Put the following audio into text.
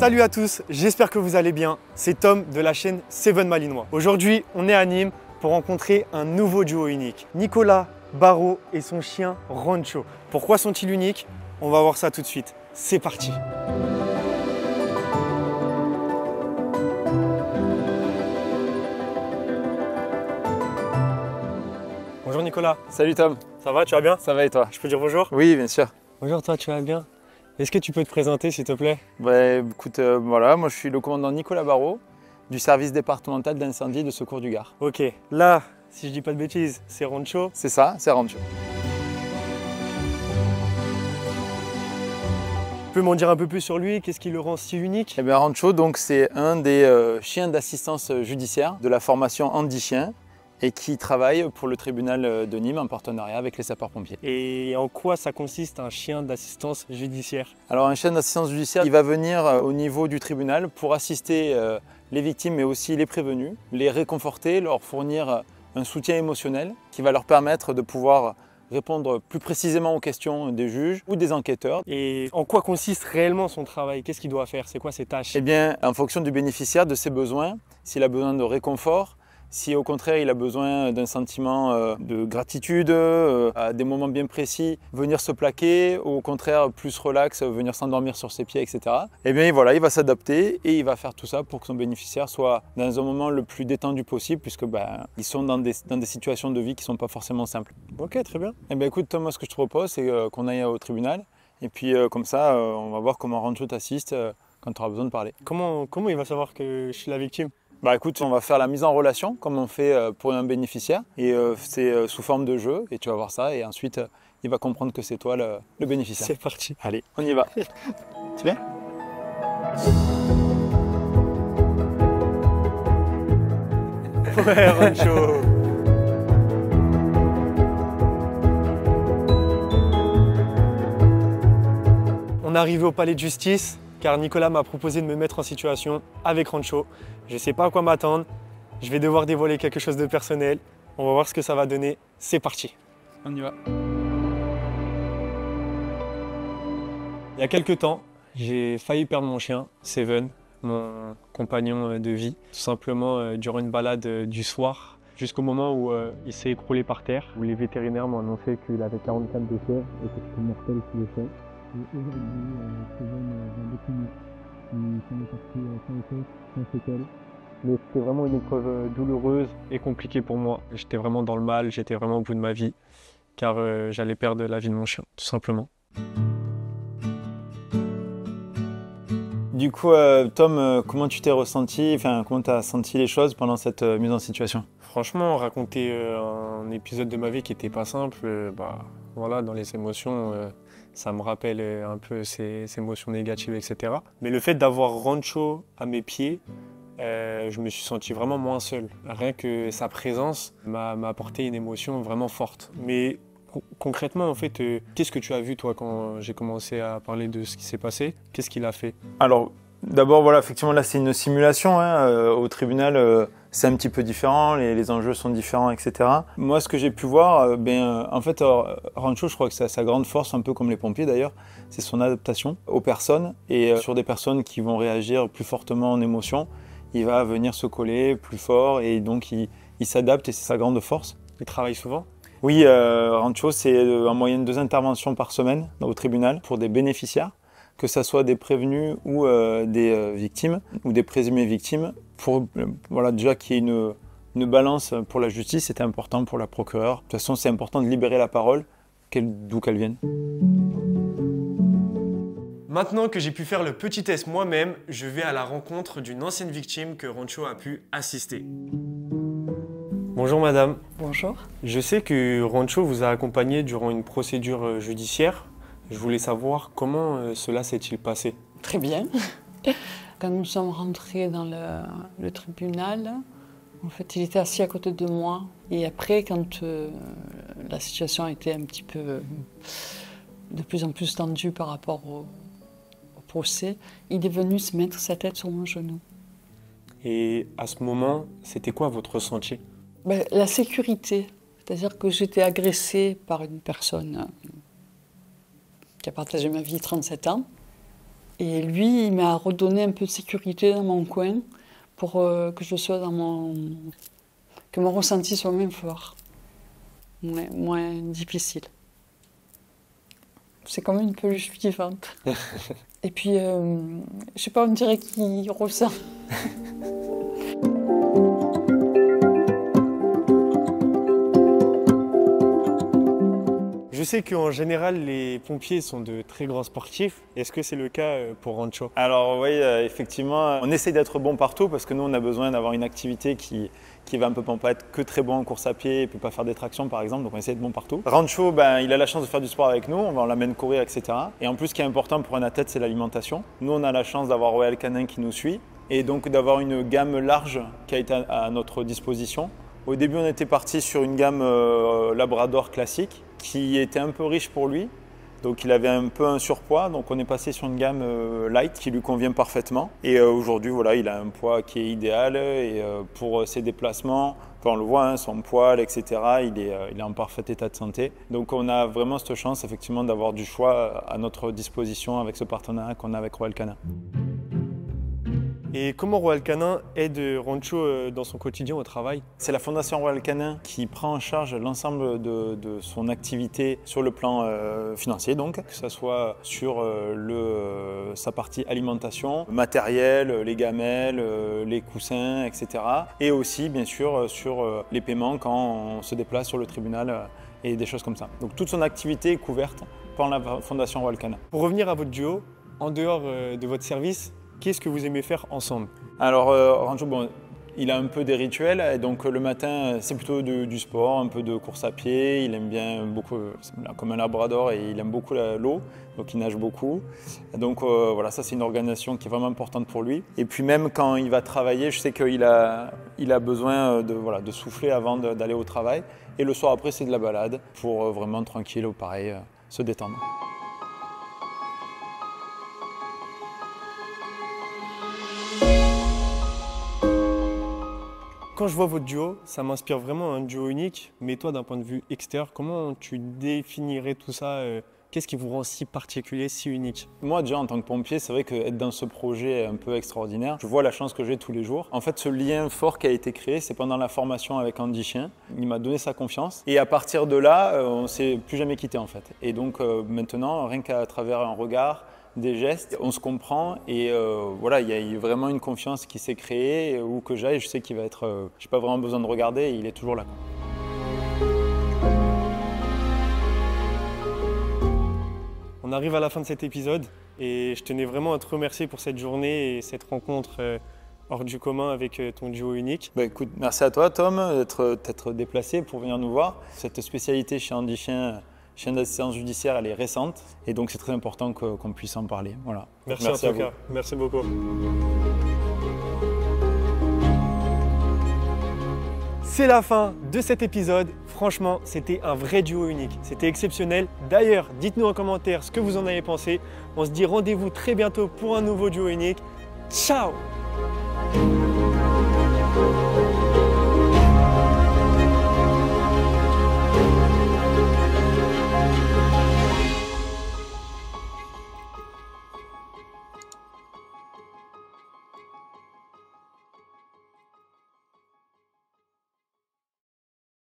Salut à tous, j'espère que vous allez bien. C'est Tom de la chaîne Seven Malinois. Aujourd'hui, on est à Nîmes pour rencontrer un nouveau duo unique. Nicolas Barrault et son chien Rancho. Pourquoi sont-ils uniques? On va voir ça tout de suite. C'est parti. Bonjour Nicolas. Salut Tom. Ça va, tu vas bien? Ça va et toi? Je peux dire bonjour? Oui, bien sûr. Bonjour, toi, tu vas bien? Est-ce que tu peux te présenter s'il te plaît? Écoute, voilà, moi je suis le commandant Nicolas Barrault du service départemental d'incendie et de secours du Gard. Ok, là, si je dis pas de bêtises, c'est Rancho. C'est ça, c'est Rancho. Tu peux m'en dire un peu plus sur lui? Qu'est-ce qui le rend si unique? Eh bien, Rancho, donc, c'est un des chiens d'assistance judiciaire de la formation Handi Chien et qui travaille pour le tribunal de Nîmes en partenariat avec les sapeurs-pompiers. Et en quoi ça consiste un chien d'assistance judiciaire? Alors un chien d'assistance judiciaire, il va venir au niveau du tribunal pour assister les victimes mais aussi les prévenus, les réconforter, leur fournir un soutien émotionnel qui va leur permettre de pouvoir répondre plus précisément aux questions des juges ou des enquêteurs. Et en quoi consiste réellement son travail? Qu'est-ce qu'il doit faire? C'est quoi ses tâches? Eh bien, en fonction du bénéficiaire, de ses besoins, s'il a besoin de réconfort, si au contraire il a besoin d'un sentiment de gratitude, à des moments bien précis, venir se plaquer, ou au contraire plus relax, venir s'endormir sur ses pieds, etc. Eh bien voilà, il va s'adapter et il va faire tout ça pour que son bénéficiaire soit dans un moment le plus détendu possible, puisque ils sont dans des situations de vie qui ne sont pas forcément simples. Ok, très bien. Eh bien écoute Tom, moi ce que je te propose c'est qu'on aille au tribunal, et puis comme ça on va voir comment Rancho t'assiste quand tu auras besoin de parler. Comment il va savoir que je suis la victime? Écoute, on va faire la mise en relation comme on fait pour un bénéficiaire et c'est sous forme de jeu et tu vas voir ça et ensuite il va comprendre que c'est toi le bénéficiaire. C'est parti. Allez, on y va. Tu viens? Ouais, Rancho. On est arrivé au palais de justice car Nicolas m'a proposé de me mettre en situation avec Rancho. Je ne sais pas à quoi m'attendre, je vais devoir dévoiler quelque chose de personnel. On va voir ce que ça va donner, c'est parti. On y va. Il y a quelques temps, j'ai failli perdre mon chien, Seven, mon compagnon de vie. Tout simplement durant une balade du soir, jusqu'au moment où il s'est écroulé par terre, où les vétérinaires m'ont annoncé qu'il avait 44 de fièvre et que c'était mortel sous le sol. Et aujourd'hui, Seven vient d'être unique. Il s'en est parti sans effet, sans séquelles. Mais c'était vraiment une épreuve douloureuse et compliquée pour moi. J'étais vraiment dans le mal, j'étais vraiment au bout de ma vie, car j'allais perdre la vie de mon chien, tout simplement. Du coup, Tom, comment tu t'es ressenti, comment tu as senti les choses pendant cette mise en situation? Franchement, raconter un épisode de ma vie qui n'était pas simple, voilà, dans les émotions, ça me rappelle un peu ces émotions négatives, etc. Mais le fait d'avoir Rancho à mes pieds, je me suis senti vraiment moins seul. Rien que sa présence m'a apporté une émotion vraiment forte. Mais concrètement, en fait, qu'est-ce que tu as vu, toi, quand j'ai commencé à parler de ce qui s'est passé? Qu'est-ce qu'il a fait? Alors, d'abord, voilà, effectivement, là, c'est une simulation. Au tribunal, c'est un petit peu différent, les enjeux sont différents, etc. Moi, ce que j'ai pu voir, en fait, Rancho, je crois que c'est sa grande force, un peu comme les pompiers d'ailleurs, c'est son adaptation aux personnes. Et sur des personnes qui vont réagir plus fortement en émotion, il va venir se coller plus fort et donc il s'adapte et c'est sa grande force. Il travaille souvent? Oui, Rancho, c'est en moyenne 2 interventions par semaine au tribunal pour des bénéficiaires, que ce soit des prévenus ou des victimes ou des présumées victimes, pour déjà qu'il y ait une balance pour la justice, c'était important pour la procureure. De toute façon, c'est important de libérer la parole, d'où qu'elle vienne. Maintenant que j'ai pu faire le petit test moi-même, je vais à la rencontre d'une ancienne victime que Rancho a pu assister. Bonjour madame. Bonjour. Je sais que Rancho vous a accompagné durant une procédure judiciaire. Je voulais savoir comment cela s'est-il passé. Très bien. Quand nous sommes rentrés dans le tribunal, en fait, il était assis à côté de moi. Et après, quand la situation était un petit peu de plus en plus tendue par rapport au procès, il est venu se mettre sa tête sur mon genou. Et à ce moment, c'était quoi votre ressenti? La sécurité. C'est-à-dire que j'étais agressée par une personne qui a partagé ma vie 37 ans. Et lui, il m'a redonné un peu de sécurité dans mon coin pour que je sois que mon ressenti soit même fort, moins difficile. C'est quand même une peluche vivante. Et puis, je sais pas, on dirait qu'il ressent. Je sais qu'en général, les pompiers sont de très grands sportifs. Est-ce que c'est le cas pour Rancho? Alors oui, effectivement, on essaie d'être bon partout parce que nous, on a besoin d'avoir une activité qui va un peu pas être que très bon en course à pied et ne peut pas faire des tractions par exemple, donc on essaie d'être bon partout. Rancho, il a la chance de faire du sport avec nous, on l'amène courir, etc. Et en plus, ce qui est important pour un athlète, c'est l'alimentation. Nous, on a la chance d'avoir Royal Canin qui nous suit et donc d'avoir une gamme large qui a été à notre disposition. Au début, on était parti sur une gamme Labrador classique qui était un peu riche pour lui. Donc il avait un peu un surpoids, donc on est passé sur une gamme light qui lui convient parfaitement. Et aujourd'hui, voilà, il a un poids qui est idéal et pour ses déplacements, on le voit, hein, son poil, etc., il est en parfait état de santé. Donc on a vraiment cette chance effectivement d'avoir du choix à notre disposition avec ce partenariat qu'on a avec Royal Canin. Et comment Royal Canin aide Rancho dans son quotidien au travail? C'est la Fondation Royal Canin qui prend en charge l'ensemble de son activité sur le plan financier, donc, que ce soit sur sa partie alimentation, matériel, les gamelles, les coussins, etc. Et aussi, bien sûr, sur les paiements quand on se déplace sur le tribunal et des choses comme ça. Donc toute son activité est couverte par la Fondation Royal Canin. Pour revenir à votre duo, en dehors de votre service, qu'est-ce que vous aimez faire ensemble? Alors Rancho, il a un peu des rituels, et donc le matin c'est plutôt du sport, un peu de course à pied, il aime bien beaucoup, comme un labrador, et il aime beaucoup l'eau, donc il nage beaucoup. Donc voilà, ça c'est une organisation qui est vraiment importante pour lui. Et puis même quand il va travailler, je sais qu'il a besoin de souffler avant d'aller au travail. Et le soir après c'est de la balade, pour vraiment tranquille, pareil, se détendre. Quand je vois votre duo, ça m'inspire vraiment un duo unique. Mais toi, d'un point de vue extérieur, comment tu définirais tout ça? Qu'est-ce qui vous rend si particulier, si unique? Moi, déjà, en tant que pompier, c'est vrai qu'être dans ce projet est un peu extraordinaire. Je vois la chance que j'ai tous les jours. En fait, ce lien fort qui a été créé, c'est pendant la formation avec Andy Chien. Il m'a donné sa confiance. Et à partir de là, on ne s'est plus jamais quitté, en fait. Et donc, maintenant, rien qu'à travers un regard, des gestes, on se comprend et voilà, il y a vraiment une confiance qui s'est créée. Où que j'aille, je sais qu'il va être, j'ai pas vraiment besoin de regarder, il est toujours là. On arrive à la fin de cet épisode et je tenais vraiment à te remercier pour cette journée et cette rencontre hors du commun avec ton duo unique. Écoute, merci à toi Tom d'être déplacé pour venir nous voir. Cette spécialité chez Andy Chien d'assistance judiciaire, elle est récente et donc c'est très important qu'on puisse en parler. Voilà. Merci en tout cas. Merci beaucoup. C'est la fin de cet épisode. Franchement, c'était un vrai duo unique. C'était exceptionnel. D'ailleurs, dites-nous en commentaire ce que vous en avez pensé. On se dit rendez-vous très bientôt pour un nouveau duo unique. Ciao!